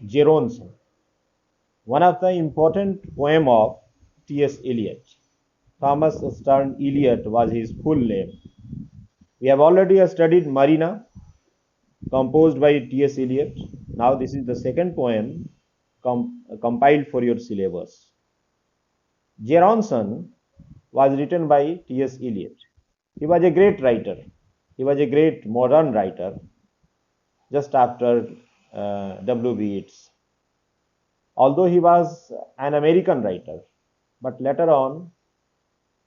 Geronson, one of the important poem of T.S. Eliot. Thomas Stern Eliot was his full name. We have already studied Marina, composed by T.S. Eliot. Now this is the second poem compiled for your syllabus. Geronson was written by T.S. Eliot. He was a great writer. He was a great modern writer just after W.B. Yeats. Although he was an American writer, but later on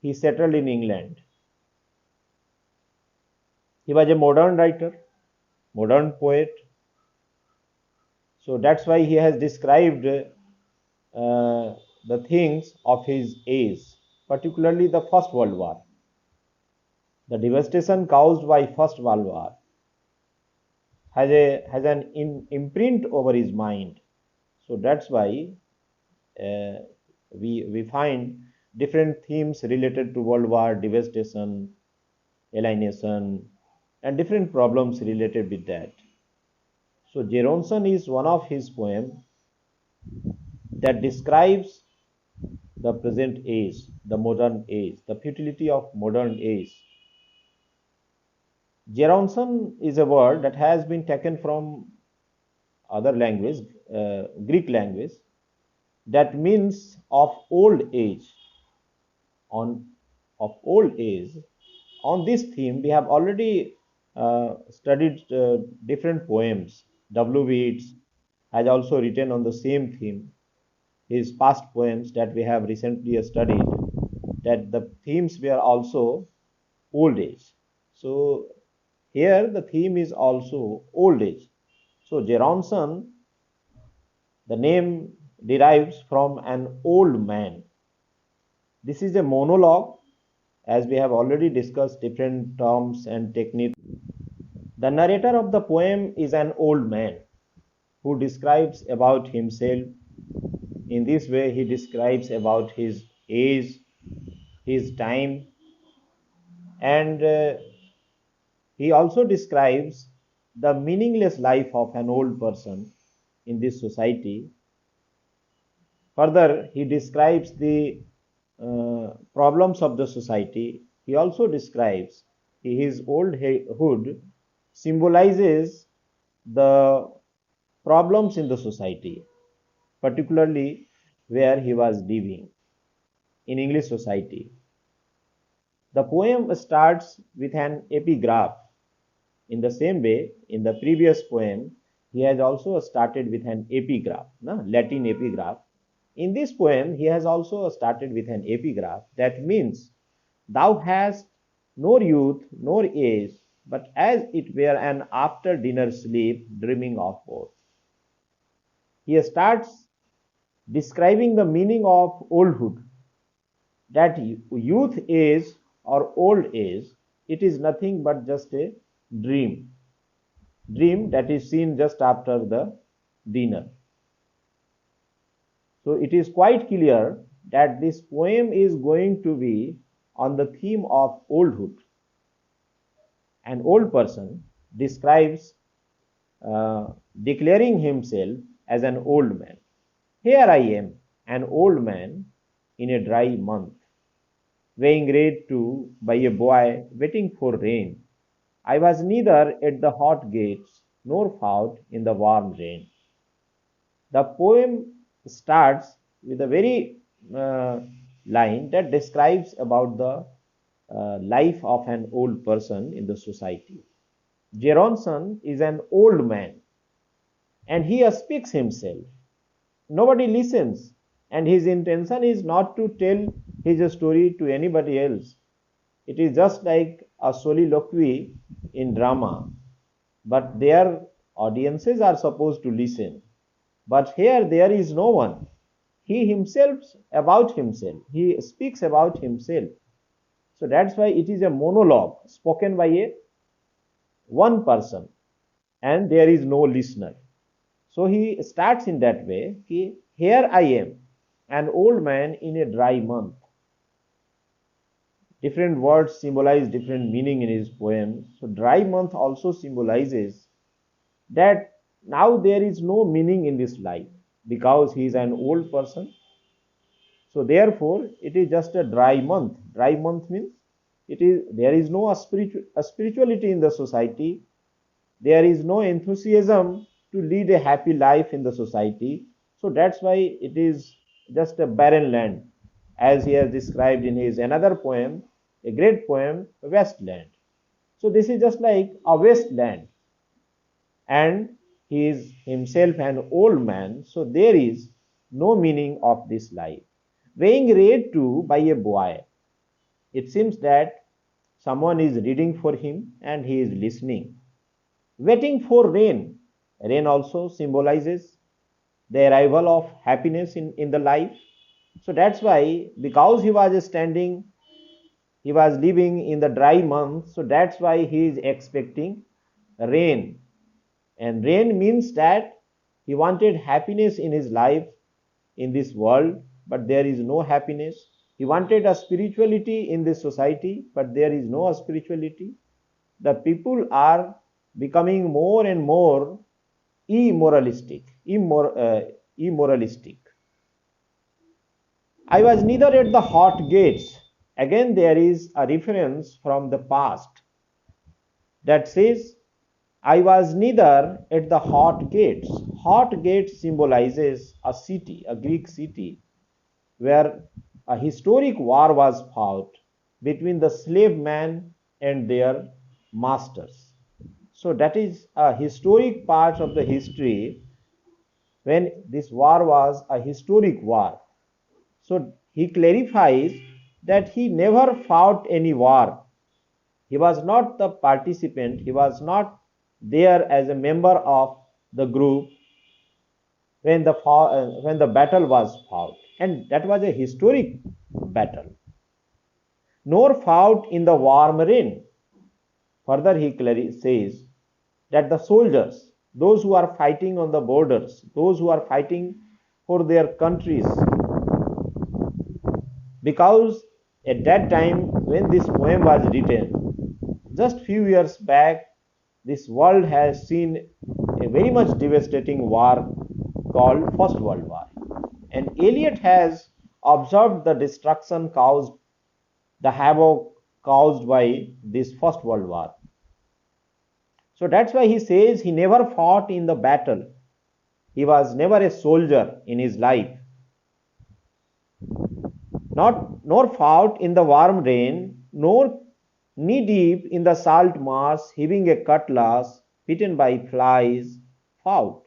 he settled in England. He was a modern writer, modern poet. So that's why he has described the things of his age, particularly the First World War. The devastation caused by First World War has an imprint over his mind. So that's why we find different themes related to World War, devastation, alienation, and different problems related with that. So Geronson is one of his poems that describes the present age, the modern age, the futility of modern age. Geronson is a word that has been taken from other language, Greek language, that means of old age. On of old age. On this theme, we have already studied different poems. W.B. Yeats has also written on the same theme. His past poems that we have recently studied, that the themes were also old age. So here the theme is also old age. So Geronson, the name derives from an old man. This is a monologue, as we have already discussed different terms and techniques. The narrator of the poem is an old man who describes about himself. In this way, he describes about his age, his time, and he also describes the meaningless life of an old person in this society. Further, he describes the problems of the society. He also describes his oldhood symbolizes the problems in the society, particularly where he was living in English society. The poem starts with an epigraph. In the same way, in the previous poem, he has also started with an epigraph, no? Latin epigraph. In this poem, he has also started with an epigraph that means, Thou hast nor youth nor age, but as it were an after dinner sleep, dreaming of both. He starts describing the meaning of oldhood, that youth age or old age, it is nothing but just a dream that is seen just after the dinner. So it is quite clear that this poem is going to be on the theme of oldhood. An old person describes declaring himself as an old man. Here I am, an old man in a dry month, weighing read to by a boy waiting for rain. I was neither at the hot gates nor found in the warm rain. The poem starts with a very line that describes about the life of an old person in the society. Geronson is an old man and he speaks himself. Nobody listens, and his intention is not to tell his story to anybody else. It is just like a soliloquy in drama, but their audiences are supposed to listen. But here there is no one. He himself about himself. He speaks about himself. So that's why it is a monologue spoken by a one person, and there is no listener. So he starts in that way. Here I am, an old man in a dry month. Different words symbolize different meaning in his poem. So dry month also symbolizes that Now there is no meaning in this life because he is an old person. So therefore, it is just a dry month. Dry month means it is there is no spirituality in the society. There is no enthusiasm to lead a happy life in the society. So that's why it is just a barren land, as he has described in his another poem, a great poem, Wasteland. So this is just like a wasteland, and he is himself an old man. So there is no meaning of this life. Being read to by a boy, it seems that someone is reading for him and he is listening. Waiting for rain. Rain also symbolizes the arrival of happiness in the life. So that's why, because he was standing, he was living in the dry month, so that's why he is expecting rain. And rain means that he wanted happiness in his life in this world, but there is no happiness. He wanted a spirituality in this society, but there is no spirituality. The people are becoming more and more immoralistic. I was neither at the hot gates. Again, there is a reference from the past that says, I was neither at the hot gates. Hot gates symbolizes a city, a Greek city, where a historic war was fought between the slave men and their masters. So that is a historic part of the history when this war was a historic war. So he clarifies that he never fought any war. He was not the participant, he was not there as a member of the group when the battle was fought. And that was a historic battle. Nor fought in the warm rain. Further, he says that the soldiers, those who are fighting on the borders, those who are fighting for their countries, because at that time when this poem was written, just few years back, this world has seen a very much devastating war called First World War. And Eliot has observed the destruction caused, the havoc caused by this First World War. So that's why he says he never fought in the battle. He was never a soldier in his life. Nor fought in the warm rain, nor knee deep in the salt marsh, heaving a cutlass, bitten by flies, fought.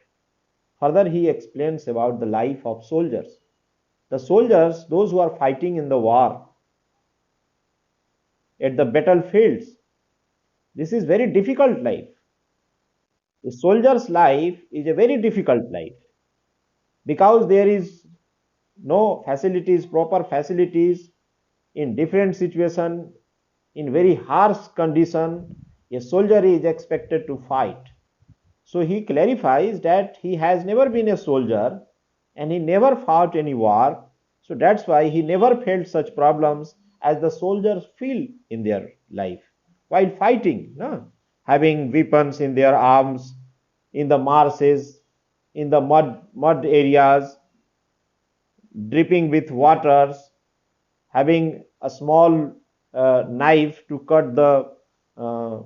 Further, he explains about the life of soldiers. The soldiers, those who are fighting in the war, at the battlefields, this is very difficult life. A soldier's life is a very difficult life because there is no facilities, proper facilities in different situation, in very harsh condition. A soldier is expected to fight. So he clarifies that he has never been a soldier and he never fought any war. So that's why he never felt such problems as the soldiers feel in their life while fighting, no? Having weapons in their arms, in the marshes, in the mud areas, dripping with waters, having a small knife to cut uh,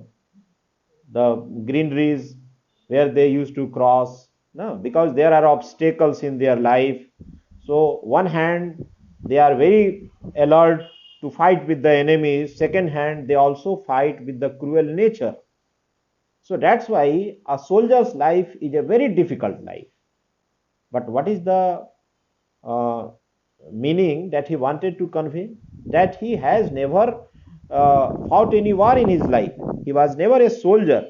the greeneries where they used to cross, no? Because there are obstacles in their life. So one hand they are very alert to fight with the enemies, second hand they also fight with the cruel nature. So that's why a soldier's life is a very difficult life. But what is the uh, meaning that he wanted to convey? That he has never fought any war in his life. He was never a soldier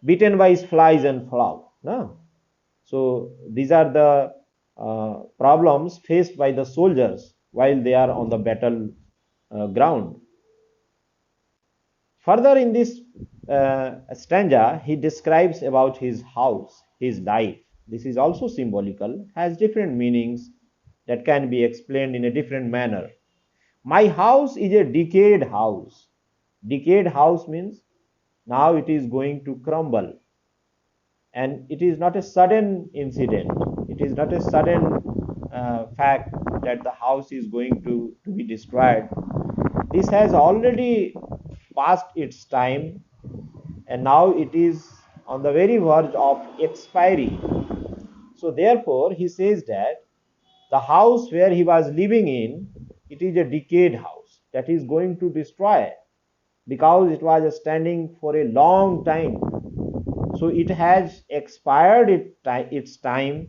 beaten by flies and flow. No? So these are the problems faced by the soldiers while they are on the battle ground. Further in this stanza, he describes about his house, his life. This is also symbolical, has different meanings that can be explained in a different manner. My house is a decayed house. Decayed house means now it is going to crumble. and it is not a sudden incident. It is not a sudden fact that the house is going to be destroyed. This has already passed its time, and now it is on the very verge of expiry. So therefore, he says that the house where he was living in, it is a decayed house that is going to destroy because it was standing for a long time. So it has expired its time.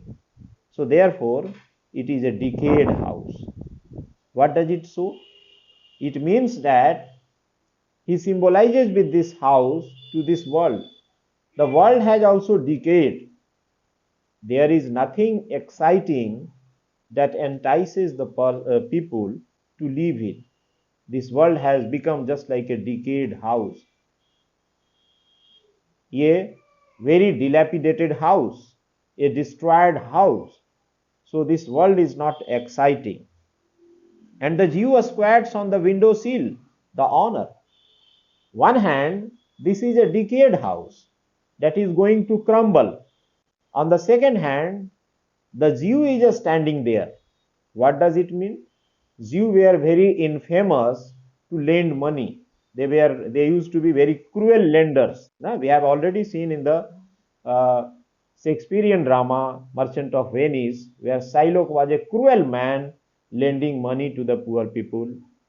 So therefore, it is a decayed house. What does it show? It means that he symbolizes with this house to this world. The world has also decayed. There is nothing exciting that entices the people to live it. This world has become just like a decayed house, a very dilapidated house, a destroyed house. So this world is not exciting. And the Jew squats on the window sill, the honor. One hand, this is a decayed house that is going to crumble. On the second hand, the Jew is standing there. What does it mean? Jews were very infamous to lend money. They used to be very cruel lenders. Now, we have already seen in the uh, Shakespearean drama Merchant of Venice, where Shylock was a cruel man lending money to the poor people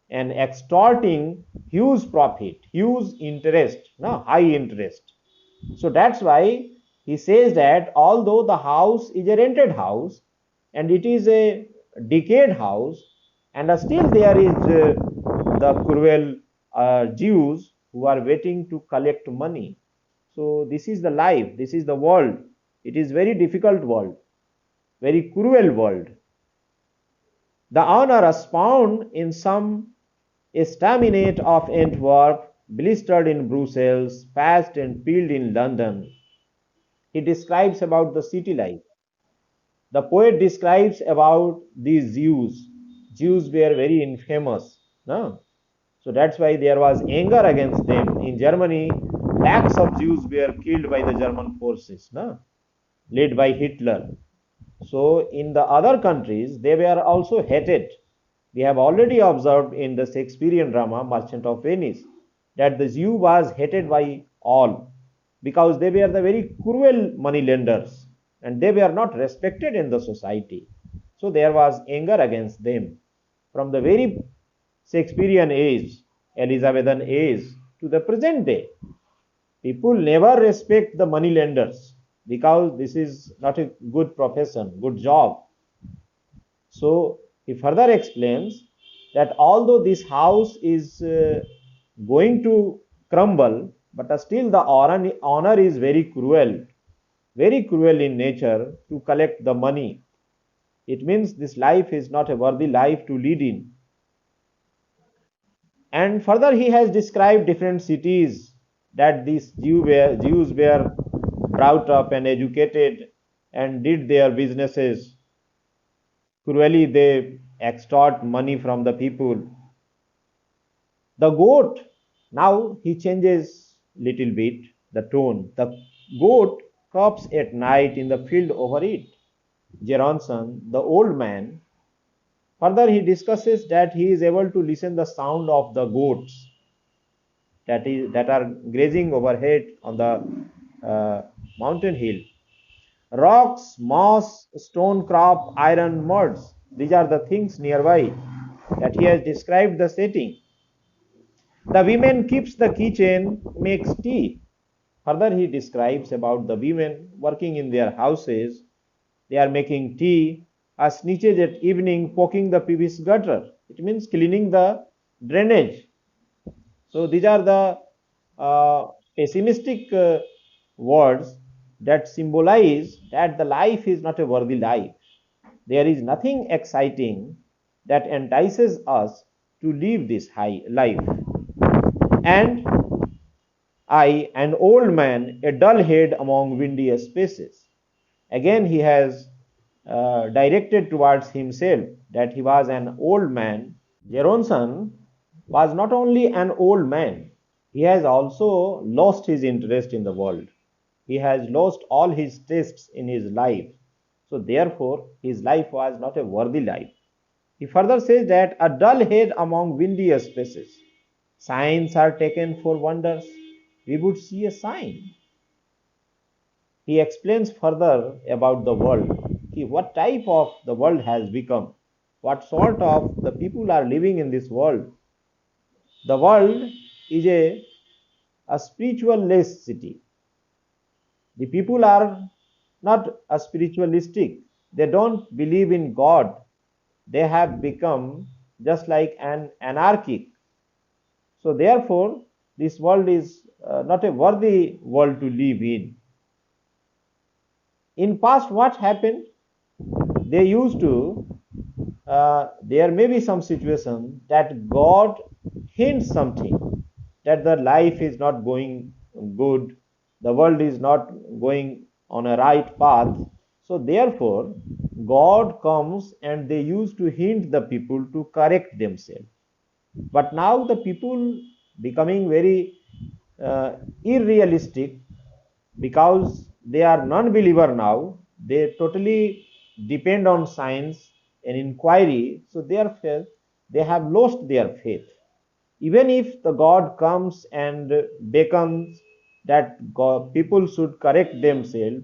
and extorting huge profit, huge interest, no, high interest. So that's why he says that although the house is a rented house and it is a decayed house, and still there is the cruel Jews who are waiting to collect money. So this is the life, this is the world. It is very difficult world, very cruel world. The honor is found in some estaminet of Antwerp, blistered in Brussels, patched and peeled in London. He describes about the city life. The poet describes about these Jews. Jews were very infamous. No? So that's why there was anger against them. In Germany, lakhs of Jews were killed by the German forces, no? Led by Hitler. So in the other countries, they were also hated. We have already observed in the Shakespearean drama Merchant of Venice that the Jew was hated by all because they were the very cruel money lenders and they were not respected in the society. So there was anger against them from the very Shakespearean age, Elizabethan age, to the present day. People never respect the money lenders because this is not a good profession, good job. So he further explains that although this house is going to crumble, but still the honor is very cruel in nature to collect the money. It means this life is not a worthy life to lead in. And further, he has described different cities that these Jews were brought up and educated and did their businesses. Cruelly, they extort money from the people. The goat, now he changes little bit the tone. The goat crops at night in the field over it. Jeronson, the old man, further he discusses that he is able to listen the sound of the goats that are grazing overhead on the mountain hill. Rocks, moss, stone crop, iron muds. These are the things nearby that he has described the setting. The women keeps the kitchen, makes tea. Further, he describes about the women working in their houses. They are making tea, snitches at evening, poking the PVC gutter. It means cleaning the drainage. So these are the pessimistic words that symbolize that the life is not a worthy life. There is nothing exciting that entices us to live this high life. And I, an old man, a dull head among windy spaces. Again, he has directed towards himself that he was an old man. Jeronson was not only an old man, he has also lost his interest in the world. He has lost all his tastes in his life. So therefore, his life was not a worthy life. He further says that a dull head among windy spaces. Signs are taken for wonders. We would see a sign. He explains further about the world. What type of the world has become. What sort of the people are living in this world. The world is a spiritualless city. The people are not a spiritualistic. They don't believe in God. They have become just like an anarchic. So therefore, this world is not a worthy world to live in. In past, what happened? They used to, there may be some situation that God hints something, that the life is not going good, the world is not going on a right path. So therefore, God comes and they used to hint the people to correct themselves. But now the people becoming very unrealistic, because they are non-believer now. They totally depend on science and inquiry. So therefore they have lost their faith. Even if the God comes and beckons that God, people should correct themselves,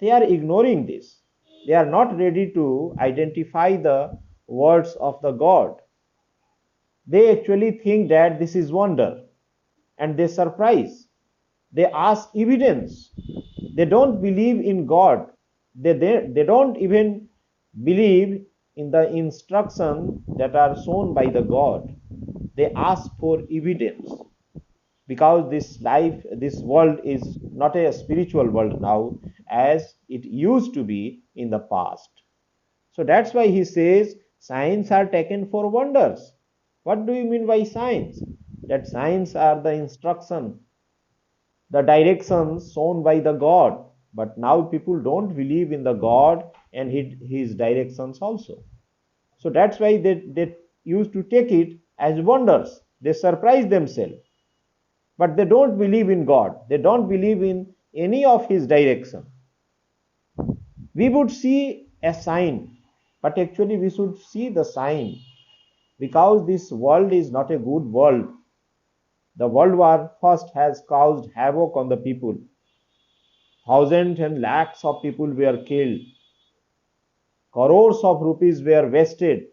they are ignoring this. They are not ready to identify the words of the God. They actually think that this is wonder, and they surprise. They ask evidence. They don't believe in God. They don't even believe in the instruction that are shown by the God. They ask for evidence, because this world is not a spiritual world now as it used to be in the past. So that's why he says signs are taken for wonders. What do you mean by signs? That signs are the instruction, the directions shown by the God. But now people don't believe in the God and his directions also. So that's why they used to take it as wonders. They surprise themselves. But they don't believe in God. They don't believe in any of his direction. We would see a sign, but actually we should see the sign, because this world is not a good world. The World War first has caused havoc on the people. Thousands and lakhs of people were killed. Crores of rupees were wasted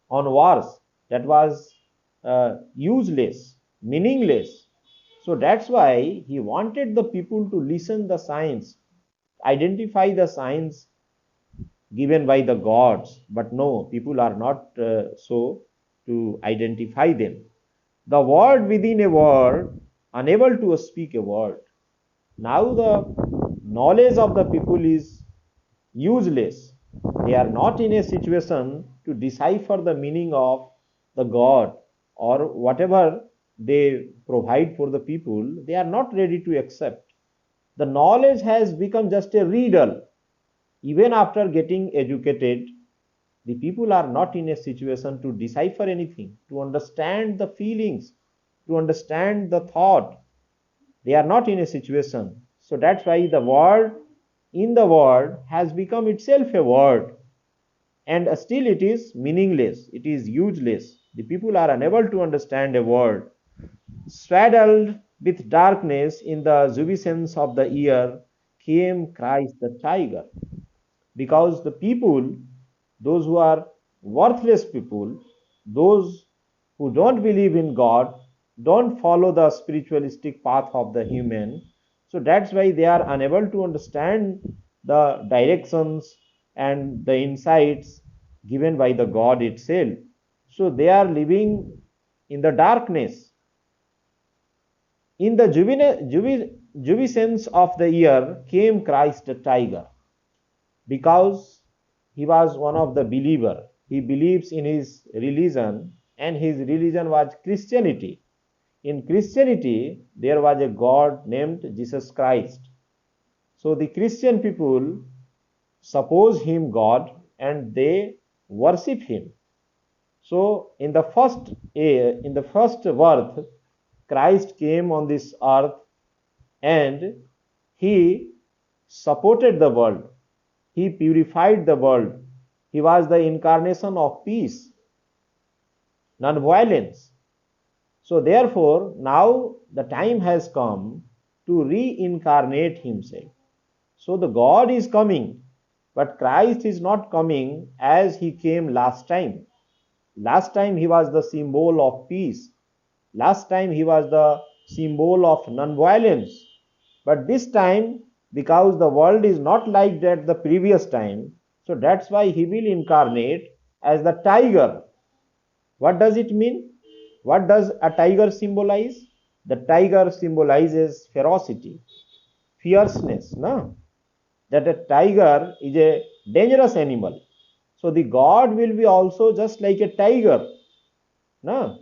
on wars that was useless, meaningless. So that's why he wanted the people to listen the signs, identify the signs given by the gods. But no, people are not so to identify them. The word within a word, unable to speak a word. Now the knowledge of the people is useless. They are not in a situation to decipher the meaning of the God or whatever they provide for the people. They are not ready to accept. The knowledge has become just a riddle. Even after getting educated, the people are not in a situation to decipher anything, to understand the feelings, to understand the thought. They are not in a situation. So that's why the word in the word has become itself a word, and still it is meaningless, it is useless. The people are unable to understand a word. Swaddled with darkness in the juviscence of the year came Christ the tiger. Because the people, those who are worthless people, those who don't believe in God, don't follow the spiritualistic path of the human, so that's why they are unable to understand the directions and the insights given by the God itself. So they are living in the darkness. In the juviscence of the year came Christ the tiger, because he was one of the believer. He believes in his religion, and his religion was Christianity. In Christianity there was a God named Jesus Christ. So the Christian people suppose him God and they worship him. So in the first birth, Christ came on this earth, and he supported the world. He purified the world. He was the incarnation of peace, non-violence. So therefore, now the time has come to reincarnate himself. So the God is coming, but Christ is not coming as he came last time. Last time he was the symbol of peace. Last time he was the symbol of non-violence. But this time, because the world is not like that the previous time, so that's why he will incarnate as the tiger. What does it mean? What does a tiger symbolize? The tiger symbolizes ferocity, fierceness, no? That a tiger is a dangerous animal. So the God will be also just like a tiger, no?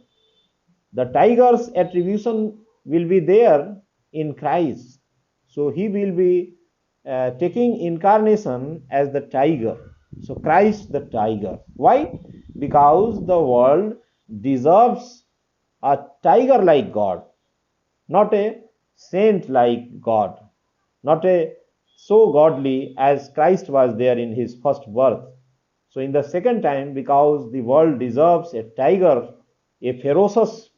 The tiger's attribution will be there in Christ. So he will be taking incarnation as the tiger. So Christ the tiger. Why? Because the world deserves a tiger like God, not a saint like God, not a so godly as Christ was there in his first birth. So in the second time, because the world deserves a tiger, a ferocious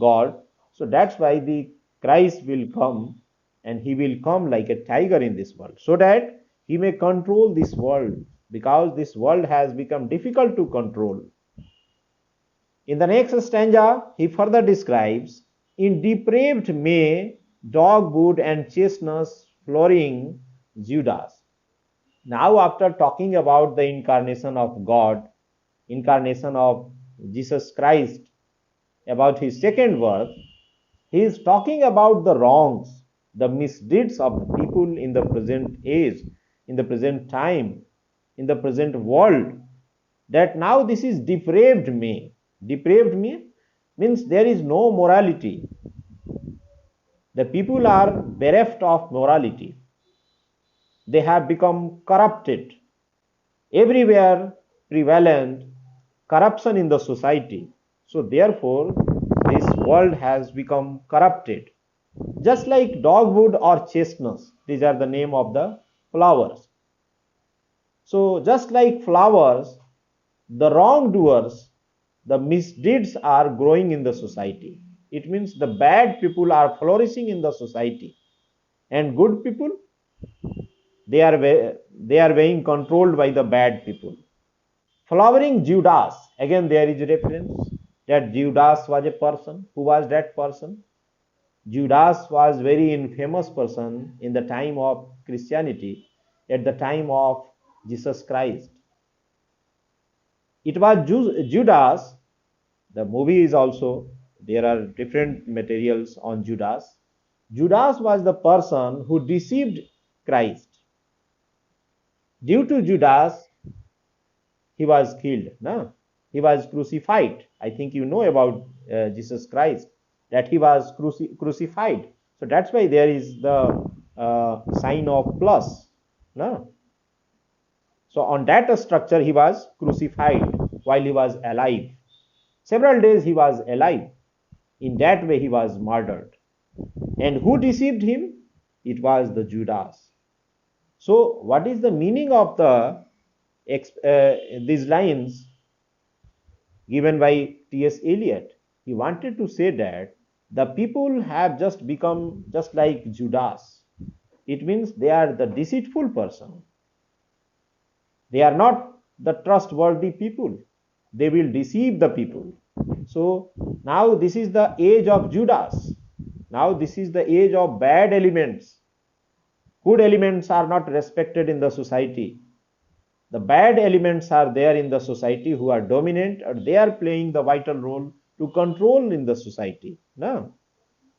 God, so that's why the Christ will come, and he will come like a tiger in this world, so that he may control this world, because this world has become difficult to control. In the next stanza, he further describes, in depraved May, dogwood and chestnuts flowering Judas. Now, after talking about the incarnation of God, incarnation of Jesus Christ, about his second birth, he is talking about the wrongs, the misdeeds of the people in the present age, in the present time, in the present world. That now this is depraved May. Depraved May means there is no morality. The people are bereft of morality. They have become corrupted. Everywhere prevalent corruption in the society. So therefore, this world has become corrupted. Just like dogwood or chestnuts, these are the name of the flowers. So just like flowers, the wrongdoers, the misdeeds are growing in the society. It means the bad people are flourishing in the society, and good people, they are being controlled by the bad people. Flowering Judas, again there is a reference that Judas was a person. Who was that person? Judas was very infamous person in the time of Christianity, at the time of Jesus Christ. It was Judas. The movie is also, there are different materials on Judas. Judas was the person who deceived Christ. Due to Judas, he was killed. No? He was crucified. I think you know about Jesus Christ, that he was crucified. So that's why there is the sign of plus. No? So on that structure, he was crucified while he was alive. Several days he was alive. In that way, he was murdered. And who deceived him? It was the Judas. So what is the meaning of these lines given by T.S. Eliot? He wanted to say that the people have just become just like Judas. It means they are the deceitful person. They are not the trustworthy people. They will deceive the people. So now this is the age of Judas. Now this is the age of bad elements. Good elements are not respected in the society. The bad elements are there in the society who are dominant, or they are playing the vital role to control in the society. No?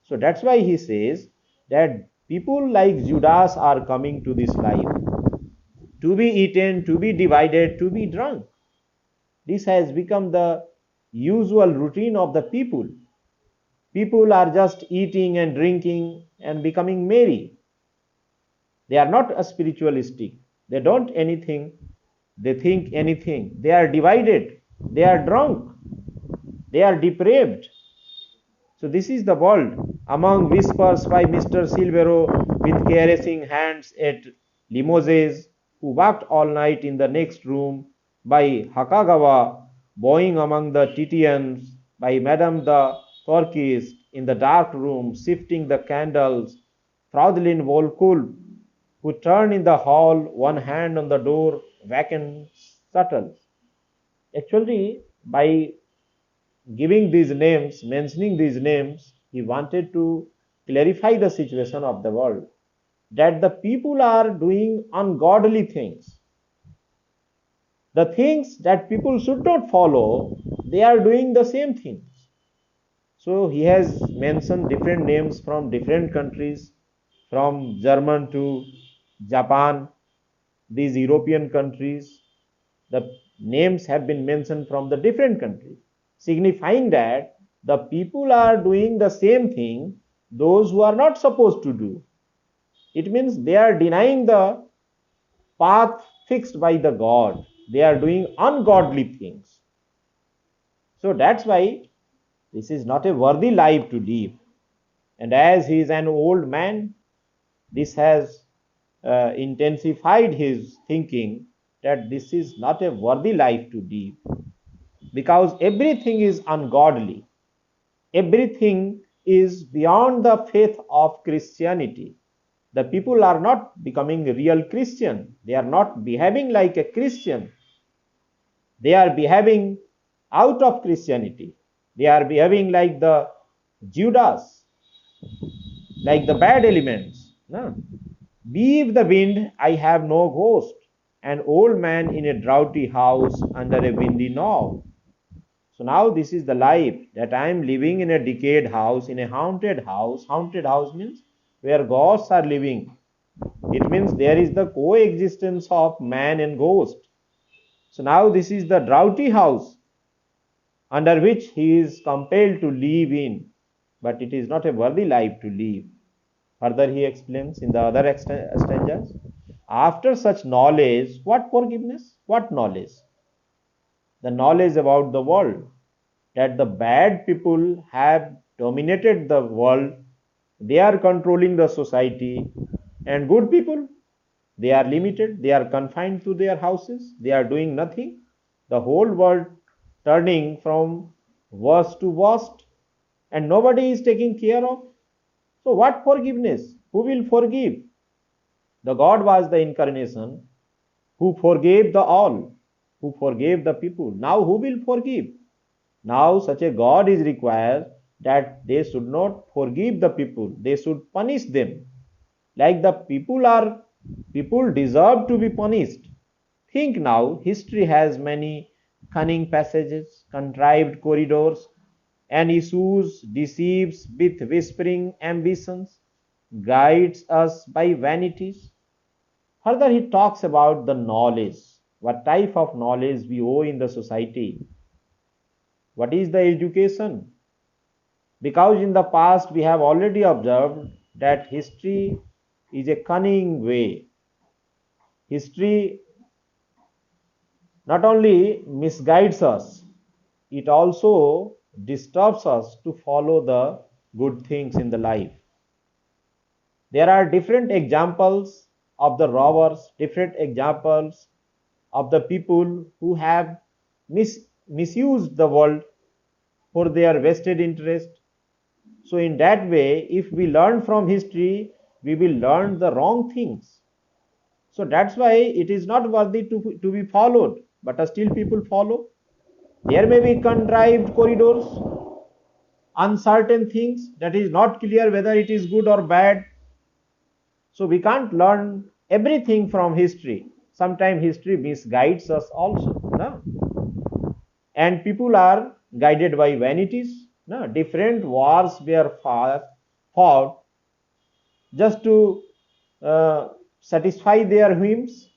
So that's why he says that people like Judas are coming to this life, to be eaten, to be divided, to be drunk. This has become the usual routine of the people. People are just eating and drinking and becoming merry. They are not spiritualistic. They don't anything. They think anything. They are divided. They are drunk. They are depraved. So this is the world. Among whispers by Mr. Silvero with caressing hands at Limoses, who worked all night in the next room, by Hakagawa, bowing among the Titians, by Madame the Torquist in the dark room, shifting the candles, Fraulein Volkulp, who turned in the hall, one hand on the door, vacant shuttles. Actually, by giving these names, mentioning these names, he wanted to clarify the situation of the world, that the people are doing ungodly things. The things that people should not follow, they are doing the same things. So he has mentioned different names from different countries, from German to Japan, these European countries. The names have been mentioned from the different countries, signifying that the people are doing the same thing those who are not supposed to do. It means they are denying the path fixed by the God. They are doing ungodly things. So that's why this is not a worthy life to live. And as he is an old man, this has intensified his thinking that this is not a worthy life to live, because everything is ungodly. Everything is beyond the faith of Christianity. The people are not becoming real Christian. They are not behaving like a Christian. They are behaving out of Christianity. They are behaving like the Judas, like the bad elements. No? Beef the wind, I have no ghost. An old man in a draughty house under a windy knob. So now this is the life that I am living in a decayed house, in a haunted house. Haunted house means where ghosts are living. It means there is the coexistence of man and ghost. So now this is the draughty house under which he is compelled to live in, but it is not a worthy life to live. Further, he explains in the other stanzas, after such knowledge, what forgiveness? What knowledge? The knowledge about the world, that the bad people have dominated the world, they are controlling the society, and good people, they are limited, they are confined to their houses, they are doing nothing. The whole world turning from worst to worst, and nobody is taking care of. So, what forgiveness? Who will forgive? The God was the incarnation who forgave the all, who forgave the people. Now, who will forgive? Now, such a God is required that they should not forgive the people, they should punish them. Like the people deserve to be punished. Think now, history has many cunning passages, contrived corridors, and issues, deceives with whispering ambitions, guides us by vanities. Further, he talks about the knowledge, what type of knowledge we owe in the society, what is the education. Because in the past we have already observed that history is a cunning way. History not only misguides us, it also disturbs us to follow the good things in the life. There are different examples of the robbers, different examples of the people who have misused the world for their vested interest. So, in that way, if we learn from history, we will learn the wrong things. So, that's why it is not worthy to be followed, but still people follow. There may be contrived corridors, uncertain things that is not clear whether it is good or bad. So we can't learn everything from history. Sometimes history misguides us also. No? And people are guided by vanities. No? Different wars were fought just to satisfy their whims.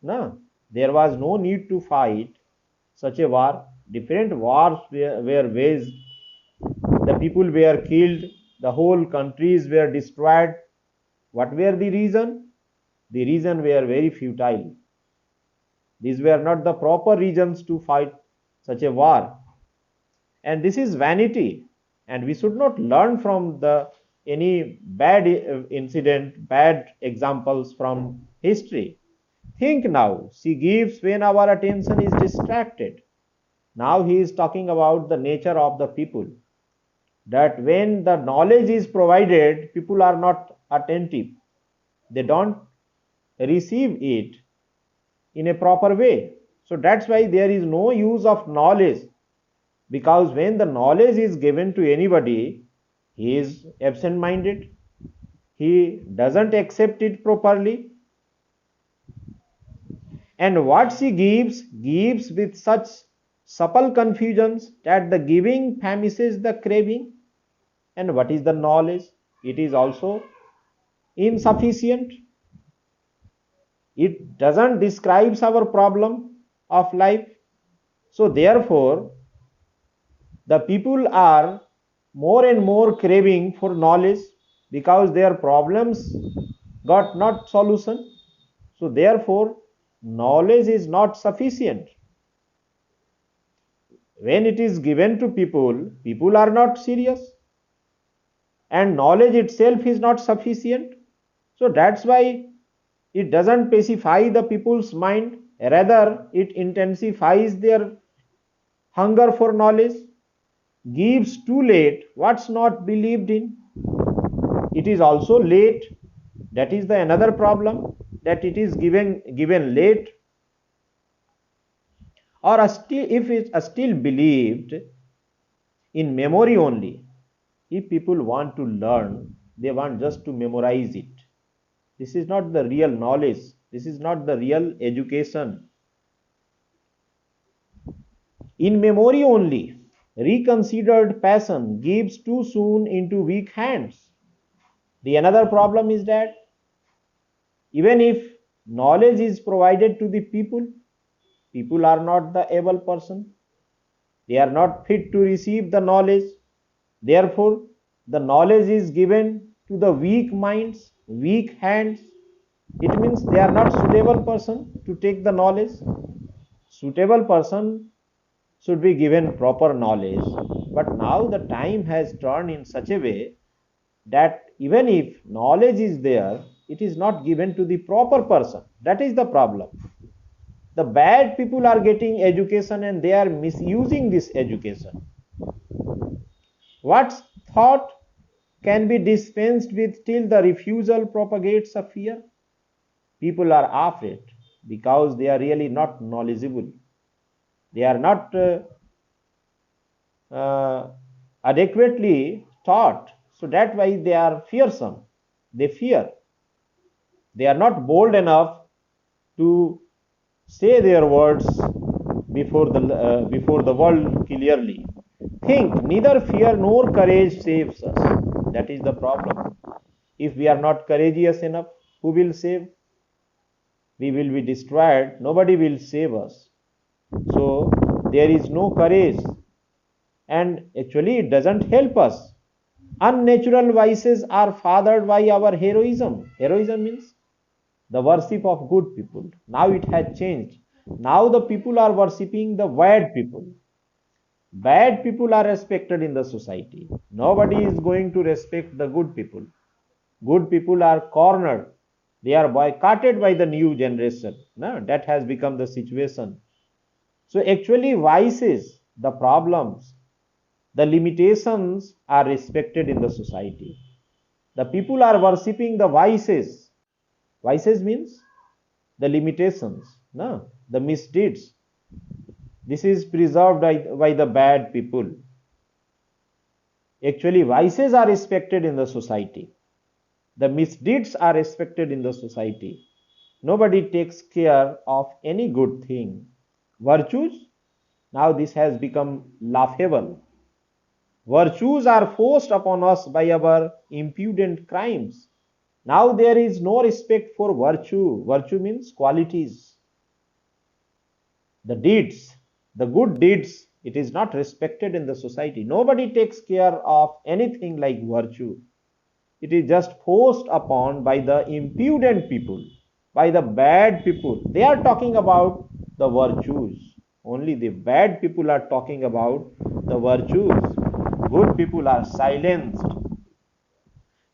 No? There was no need to fight such a war. Different wars were waged. The people were killed. The whole countries were destroyed. What were the reason? The reason were very futile. These were not the proper reasons to fight such a war. And this is vanity. And we should not learn from the any bad incident, bad examples from history. Think now, she gives when our attention is distracted. Now he is talking about the nature of the people, that when the knowledge is provided, people are not attentive. They don't receive it in a proper way. So that's why there is no use of knowledge, because when the knowledge is given to anybody, he is absent minded, he doesn't accept it properly, and what she gives with such supple confusions that the giving famishes the craving. And what is the knowledge? It is also insufficient. It doesn't describe our problem of life. So therefore, the people are more and more craving for knowledge, because their problems got not solution. So therefore, knowledge is not sufficient. When it is given to people, people are not serious, and knowledge itself is not sufficient. So that's why it doesn't pacify the people's mind, rather it intensifies their hunger for knowledge, gives too late what's not believed in. It is also late. That is the another problem, that it is given late, or still, if it's still believed in memory only. If people want to learn, they want just to memorize it. This is not the real knowledge, this is not the real education. In memory only, reconsidered passion gives too soon into weak hands. The another problem is that even if knowledge is provided to the people, people are not the able person, they are not fit to receive the knowledge. Therefore, the knowledge is given to the weak minds, weak hands. It means they are not suitable person to take the knowledge. Suitable person should be given proper knowledge. But now the time has turned in such a way that even if knowledge is there, it is not given to the proper person. That is the problem. The bad people are getting education and they are misusing this education. What thought can be dispensed with till the refusal propagates a fear? People are afraid because they are really not knowledgeable. They are not adequately taught. So that's why they are fearsome. They fear. They are not bold enough to say their words before the world clearly. Think, neither fear nor courage saves us. That is the problem. If we are not courageous enough, who will save? We will be destroyed. Nobody will save us. So there is no courage, and actually it doesn't help us. Unnatural vices are fathered by our heroism. Heroism means the worship of good people. Now it has changed. Now the people are worshipping the bad people. Bad people are respected in the society. Nobody is going to respect the good people. Good people are cornered. They are boycotted by the new generation. No, that has become the situation. So actually vices, the problems, the limitations are respected in the society. The people are worshipping the vices. Vices means the limitations, no? The misdeeds. This is preserved by the bad people. Actually, vices are respected in the society. The misdeeds are respected in the society. Nobody takes care of any good thing. Virtues, now this has become laughable. Virtues are forced upon us by our impudent crimes. Now there is no respect for virtue. Virtue means qualities. The deeds, the good deeds, it is not respected in the society. Nobody takes care of anything like virtue. It is just forced upon by the impudent people, by the bad people. They are talking about the virtues. Only the bad people are talking about the virtues. Good people are silenced.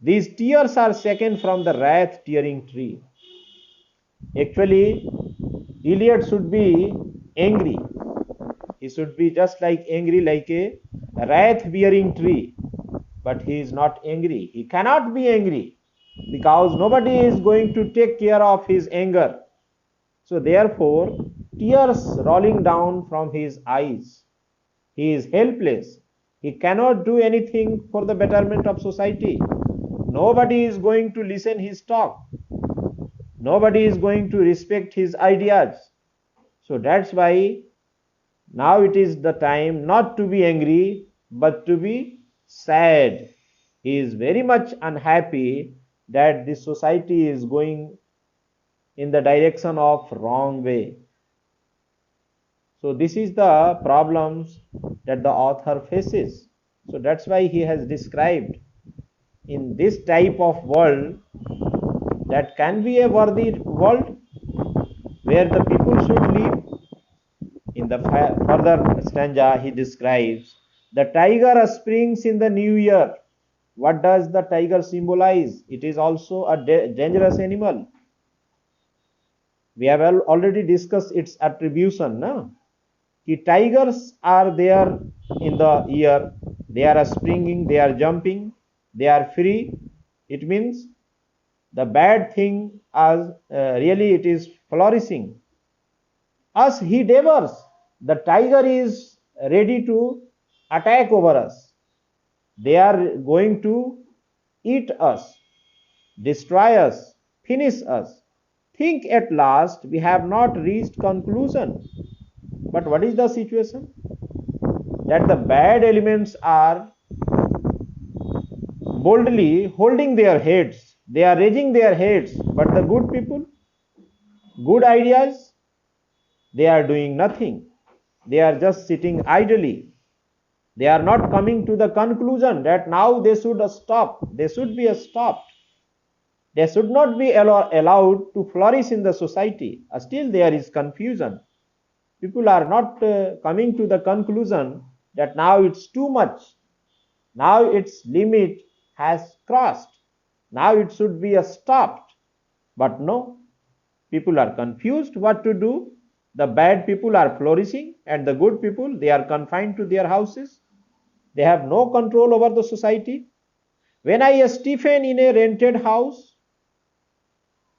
These tears are shaken from the wrath tearing tree. Actually, Eliot should be angry. He should be just like angry like a wrath bearing tree. But he is not angry. He cannot be angry because nobody is going to take care of his anger. So therefore, tears rolling down from his eyes. He is helpless. He cannot do anything for the betterment of society. Nobody is going to listen his talk. Nobody is going to respect his ideas. So that's why now it is the time not to be angry, but to be sad. He is very much unhappy that this society is going in the direction of wrong way. So this is the problems that the author faces. So that's why he has described in this type of world that can be a worthy world where the people should live. In the further stanza, he describes the tiger springs in the new year. What does the tiger symbolize? It is also a dangerous animal. We have already discussed its attribution. No? The tigers are there in the year. They are springing, they are jumping, they are free. It means the bad thing as really it is flourishing. Us he devours. The tiger is ready to attack over us. They are going to eat us, destroy us, finish us. Think at last we have not reached conclusion. But what is the situation? That the bad elements are boldly holding their heads. They are raising their heads. But the good people, good ideas, they are doing nothing. They are just sitting idly. They are not coming to the conclusion that now they should stop. They should be stopped. They should not be allowed to flourish in the society. Still there is confusion. People are not coming to the conclusion that now it's too much. Now its limit has crossed. Now it should be stopped. But no, people are confused what to do. The bad people are flourishing and the good people, they are confined to their houses. They have no control over the society. When I Stephen in a rented house,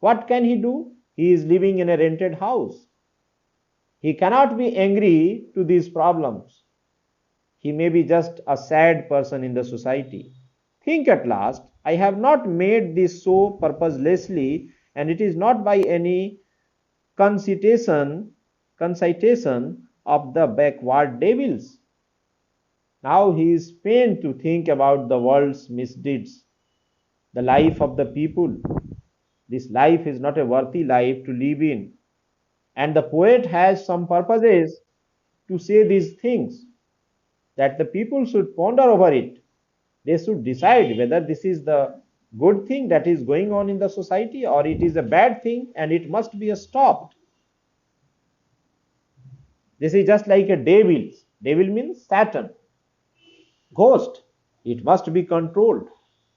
what can he do? He is living in a rented house. He cannot be angry to these problems. He may be just a sad person in the society. Think at last, I have not made this so purposelessly, and it is not by any concitation of the backward devils. Now he is pained to think about the world's misdeeds, the life of the people. This life is not a worthy life to live in. And the poet has some purposes to say these things, that the people should ponder over it. They should decide whether this is the good thing that is going on in the society or it is a bad thing and it must be stopped. This is just like a devil. Devil means Satan. Ghost. It must be controlled.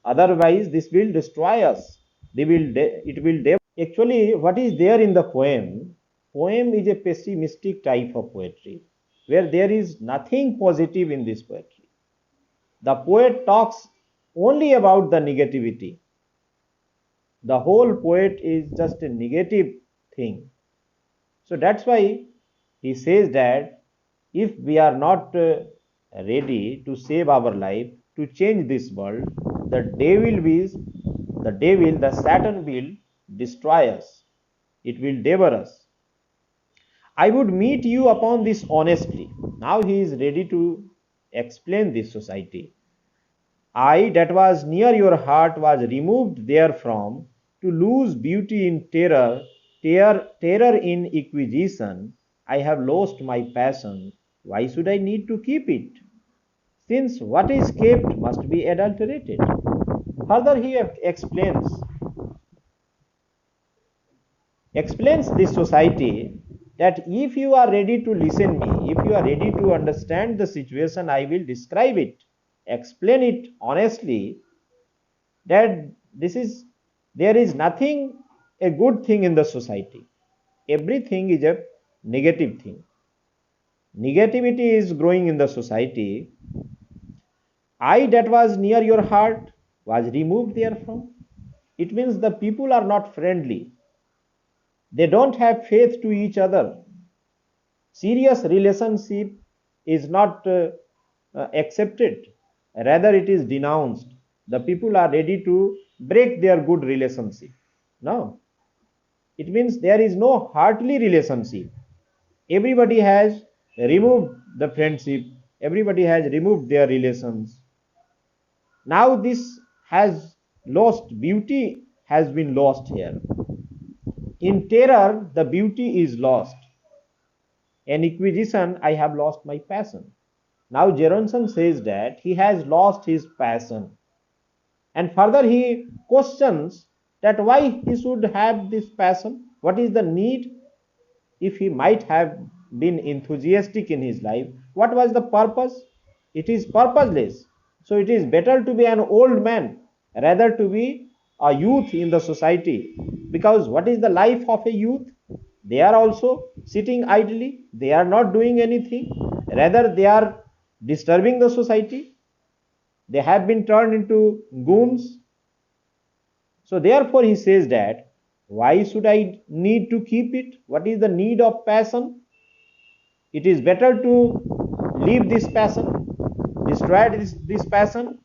Otherwise, this will destroy us. Actually, what is there in the poem? Poem is a pessimistic type of poetry, where there is nothing positive in this poetry. The poet talks only about the negativity. The whole poet is just a negative thing. So that's why he says that if we are not ready to save our life, to change this world, the Satan will destroy us. It will devour us. I would meet you upon this honestly. Now he is ready to explain this society. I that was near your heart was removed therefrom to lose beauty in terror in acquisition. I have lost my passion. Why should I need to keep it? Since what is kept must be adulterated. Further he explains this society that if you are ready to listen me, if you are ready to understand the situation, I will describe it, explain it honestly, that there is nothing a good thing in the society. Everything is a negative thing. Negativity is growing in the society. I that was near your heart was removed therefrom. It means the people are not friendly. They don't have faith to each other. Serious relationship is not accepted. Rather, it is denounced. The people are ready to break their good relationship. No, it means there is no heartly relationship. Everybody has removed the friendship. Everybody has removed their relations. Now this has lost, beauty has been lost here. In terror, the beauty is lost. In acquisition, I have lost my passion. Now Jeronson says that he has lost his passion. And further he questions that why he should have this passion. What is the need? If he might have been enthusiastic in his life, what was the purpose? It is purposeless. So it is better to be an old man rather to be a youth in the society. Because what is the life of a youth? They are also sitting idly, they are not doing anything, rather, they are disturbing the society. They have been turned into goons. So, therefore, he says that why should I need to keep it? What is the need of passion? It is better to leave this passion, destroy this passion,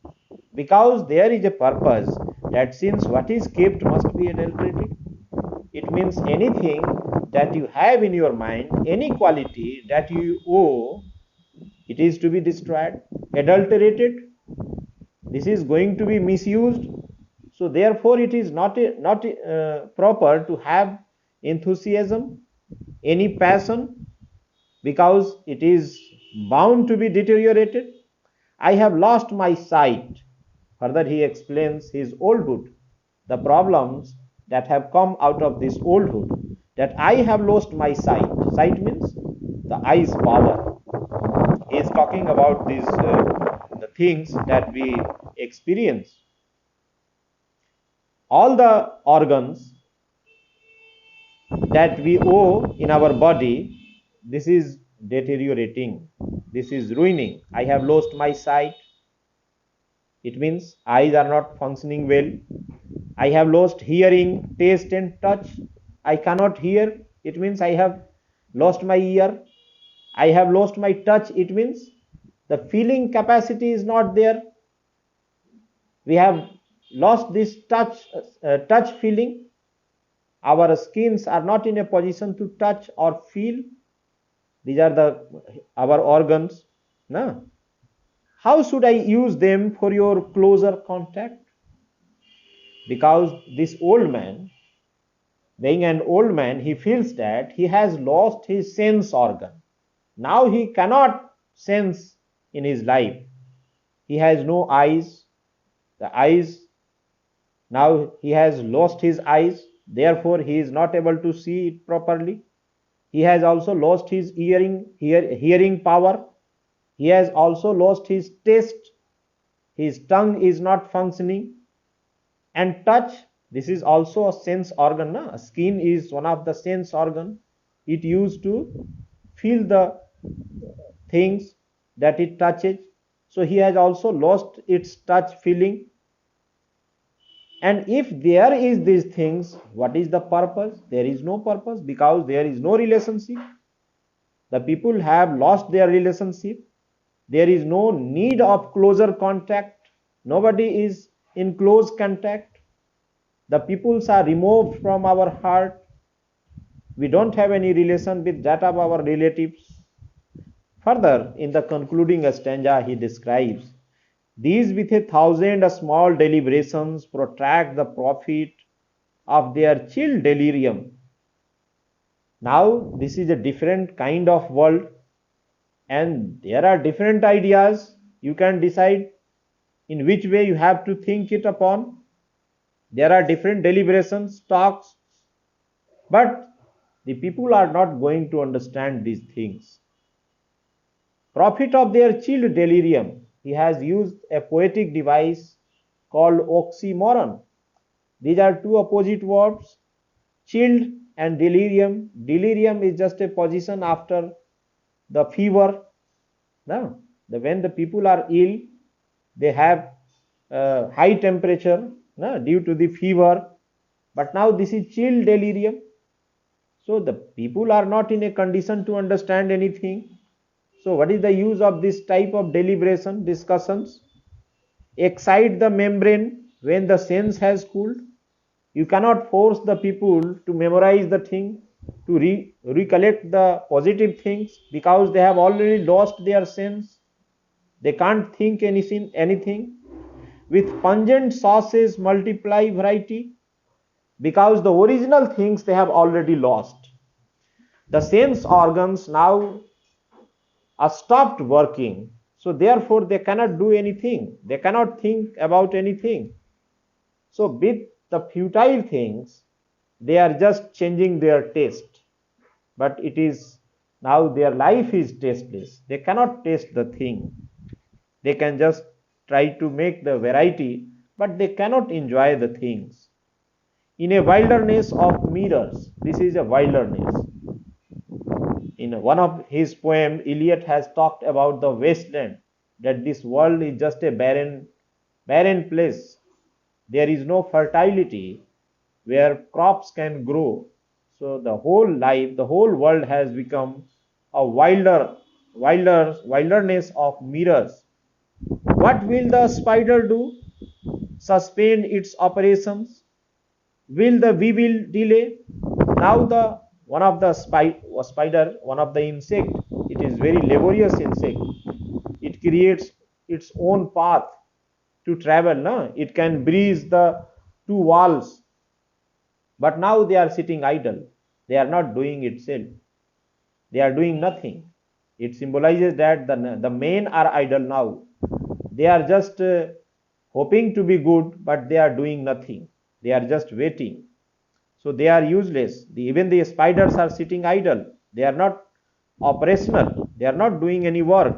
because there is a purpose that since what is kept must be adulterated. It means anything that you have in your mind, any quality that you owe, it is to be destroyed, adulterated. This is going to be misused. So therefore, it is not proper to have enthusiasm, any passion, because it is bound to be deteriorated. I have lost my sight. Further, he explains his oldhood, the problems that have come out of this oldhood, that I have lost my sight. Sight means the eye's power. He is talking about these the things that we experience. All the organs that we owe in our body, this is deteriorating. This is ruining. I have lost my sight. It means eyes are not functioning well. I have lost hearing, taste and touch. I cannot hear. It means I have lost my ear. I have lost my touch. It means the feeling capacity is not there. We have lost this touch feeling. Our skins are not in a position to touch or feel. These are our organs. No? How should I use them for your closer contact? Because this old man, being an old man, he feels that he has lost his sense organ. Now he cannot sense in his life. He has no eyes. The eyes, now he has lost his eyes. Therefore, he is not able to see it properly. He has also lost his hearing power. He has also lost his taste. His tongue is not functioning. And touch, this is also a sense organ. Na? Skin is one of the sense organ. It used to feel the things that it touches. So he has also lost its touch feeling. And if there is these things, what is the purpose? There is no purpose because there is no relationship. The people have lost their relationship. There is no need of closer contact. Nobody is in close contact. The peoples are removed from our heart. We don't have any relation with that of our relatives. Further, in the concluding stanza, he describes these with 1,000 small deliberations protract the profit of their chill delirium. Now, this is a different kind of world, and there are different ideas. You can decide in which way you have to think it upon. There are different deliberations, talks, but the people are not going to understand these things. Profit of their chilled delirium. He has used a poetic device called oxymoron. These are two opposite words, chilled and delirium. Delirium is just a position after the fever. No, when the people are ill, they have high temperature, no, due to the fever. But now this is chill delirium. So the people are not in a condition to understand anything. So what is the use of this type of deliberation, discussions? Excite the membrane when the sense has cooled. You cannot force the people to memorize the thing, to recollect the positive things, because they have already lost their sense. They can't think anything. With pungent sauces multiply variety, because the original things they have already lost. The sense organs now are stopped working, so therefore they cannot do anything. They cannot think about anything. So with the futile things, they are just changing their taste. But it is now their life is tasteless. They cannot taste the thing. They can just try to make the variety, but they cannot enjoy the things. In a wilderness of mirrors, this is a wilderness. In one of his poems, Eliot has talked about the wasteland, that this world is just a barren place. There is no fertility where crops can grow. So the whole life, the whole world has become a wilderness of mirrors. What will the spider do? Suspend its operations? Will the weevil delay? Now the one of the spider, one of the insect, it is very laborious insect. It creates its own path to travel. No? It can breeze the two walls. But now they are sitting idle. They are not doing itself. They are doing nothing. It symbolizes that the men are idle now. They are just hoping to be good, but they are doing nothing. They are just waiting. So they are useless. Even the spiders are sitting idle. They are not operational. They are not doing any work.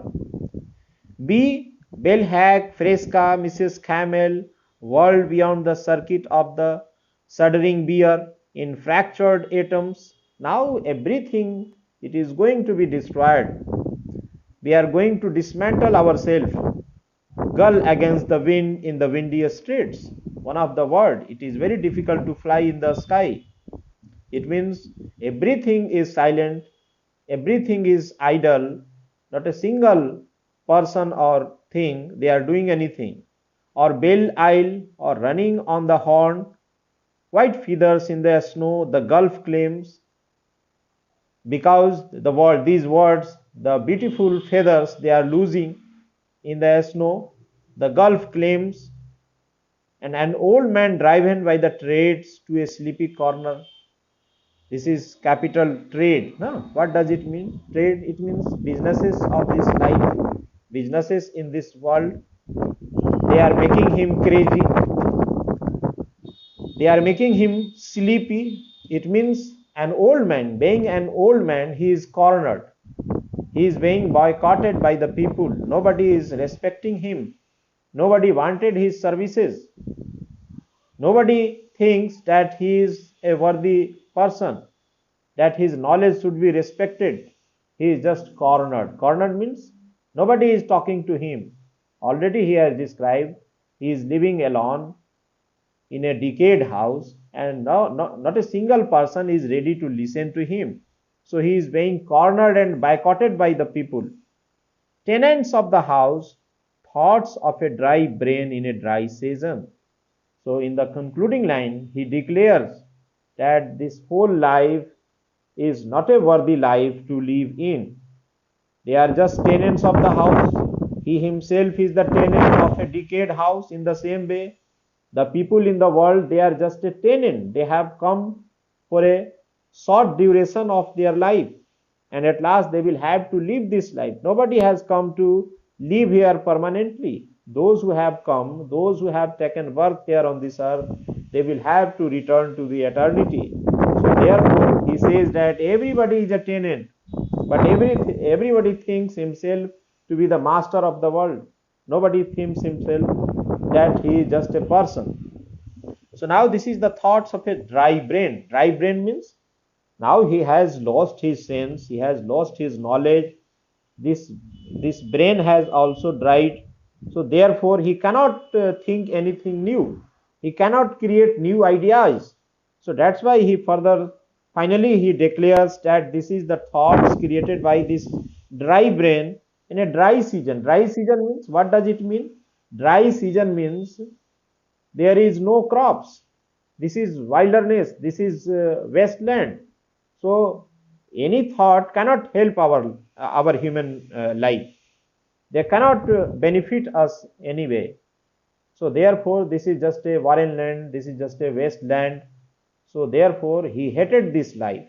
B. Bell Hag, Fresca, Mrs. Camel, world beyond the circuit of the shuddering beer, in fractured atoms. Now everything, it is going to be destroyed. We are going to dismantle ourselves. Gull against the wind in the windy streets. One of the word, it is very difficult to fly in the sky. It means everything is silent, everything is idle, not a single person or thing they are doing anything. Or Belle Isle, or running on the horn, white feathers in the snow, the Gulf claims, because these words, the beautiful feathers they are losing in the snow, the Gulf claims, and an old man driven by the trades to a sleepy corner. This is capital trade. No? What does it mean? Trade, it means businesses of this life, businesses in this world. They are making him crazy. They are making him sleepy. It means an old man, being an old man, he is cornered. He is being boycotted by the people. Nobody is respecting him. Nobody wanted his services. Nobody thinks that he is a worthy person, that his knowledge should be respected. He is just cornered. Cornered means nobody is talking to him. Already he has described he is living alone in a decayed house, and now not a single person is ready to listen to him. So he is being cornered and boycotted by the people. Tenants of the house, thoughts of a dry brain in a dry season. So in the concluding line, he declares that this whole life is not a worthy life to live in. They are just tenants of the house. He himself is the tenant of a decayed house. In the same way, the people in the world, they are just a tenant. They have come for a short duration of their life, and at last they will have to live this life. Nobody has come to live here permanently. Those who have come, those who have taken birth here on this earth, they will have to return to the eternity. So therefore, he says that everybody is a tenant, but everybody thinks himself to be the master of the world. Nobody thinks himself that he is just a person. So now this is the thoughts of a dry brain. Dry brain means now he has lost his sense, he has lost his knowledge. This this brain has also dried. So therefore he cannot think anything new. He cannot create new ideas. So that's why he further finally he declares that this is the thoughts created by this dry brain in a dry season. Dry season means, what does it mean? Dry season means there is no crops. This is wilderness, this is wasteland. So any thought cannot help our human life. They cannot benefit us anyway. So therefore this is just a barren land, this is just a wasteland. So therefore he hated this life.